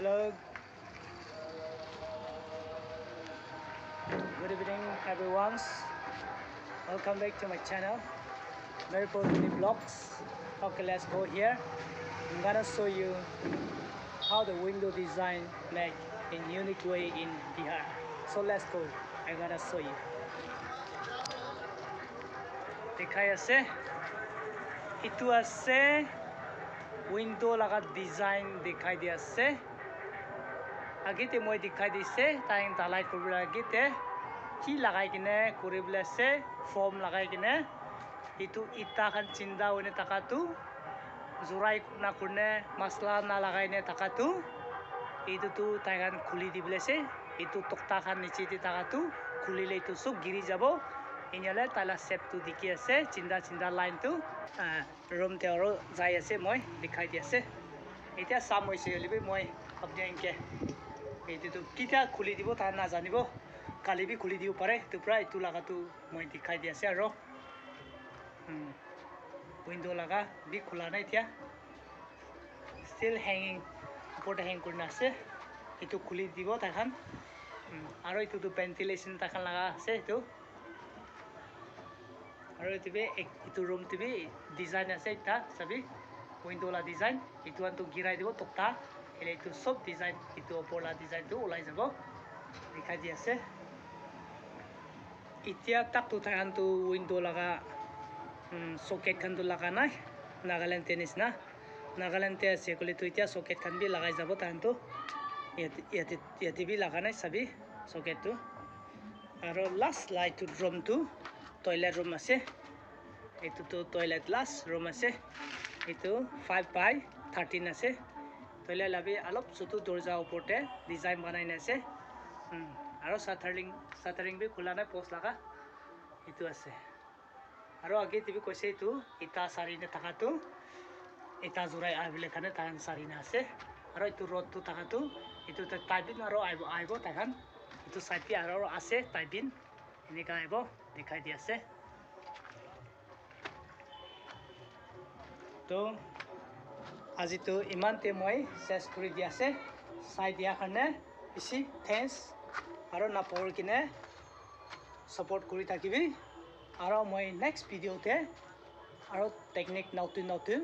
Hello, good evening everyone. Welcome back to my channel, Maripur Vlogs. Okay, let's go here. I'm gonna show you how the window design make in unique way in Bihar. So let's go. I'm gonna show you. দেখাই আছে ইটো আছে window লাগা design দেখাই দি আছে আগেতে মই দেখাই দিছে তাই ঢালাই কৰিব আগেতে কি লাগাই কিনে কৰিবলৈ আছে ফৰ্ম লাগাই কিনে ইটো ইটা খান চিন্তা হইনে টাকাটো জোৰাই না kunne মছলা না লাগাইনে টাকাটো ইটো তাইখান খুলি দিবলৈ আছে ইটো তক্তা খান নিচে দি টাকাটো খুলিলে ইটো সব গিৰি যাব ইনলে তালা সেপটো দেখি আছে চিন্তা লাইনটো ৰুমতে আৰু যাই আছে মই দেখাই দি আছে এতিয়া সাম হৈছে হলিবি মই আপনি এনকে এইটো কিটা খুলি দিব তা না জানিব কালি বি খুলি দিব পাৰে তো প্ৰায় ইটো লাগাটো মই দেখাই দি আছে আৰু উইন্ডো লাগা বি খোলা নাই এতিয়া still hanging ওপৰতে hang কৰি আছে ইটো খুলি দিব তাখান আৰু ইটো ভেন্টিলেশন তাখান লাগা আছে ইটো আৰু ইটো ৰুম টিভি ডিজাইন আছে এটা সবি উইন্ডো লা ডিজাইন ইটো আনটো গিৰাই দিব তক্তা এলে ইটো সব ডিজাইন ইটো ওপৰলা ডিজাইনটো ওলাই যাব দেখাই দি আছে এতিয়া তাকটো থাকানটো উইন্ডো লাগা সকেট খানটো লাগা নাই নাগালেণ্ড টেনিস না নাগালেণ্ড আছে কলি তো এতিয়া সকেট খান বি লাগাই যাব তাহানটো ইয়াতে বি লাগা নাই সবি সকেটটো আৰু লাষ্ট লাইট ৰুমটো টয়লেট ৰুম আছে এটো টয়লেট লাষ্ট ৰুম আছে এটো 5x13 আছে টয়লেট লাবি অলপ ছোট দৰজা ওপৰতে ডিজাইন বনাইনে আছে আৰু শাটাৰিং বি খোলা নাই পোস্ট লাগা এটো আছে আৰু আগে টিভি কৈছে এটো ইটা সাৰিনে থাকাটো ইটা জোৰাই আইবলে খানে তান সাৰিনে আছে আৰু এটো ৰডটো থাকাটো এটো টাইপিন আৰু আইবো তাখান এটো সাইপি আৰু আছে টাইপিন এনেকা আইব দেখাই দি আছে তো আজি তো ইমানতে মই শেষ কৰি দি আছে চাই দিয়া কাৰণে বেছি থ্যাঙ্কস আৰু নাপৰ কিনে সাপোৰ্ট কৰি থাকিবি আৰু মই নেক্সট ভিডিওতে আৰু টেকনিক নতুন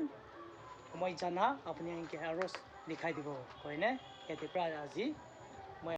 মই জানা আপুনি এনেকৈ আৰু দেখাই দিব হয়নে ইয়াতে পৰা আজি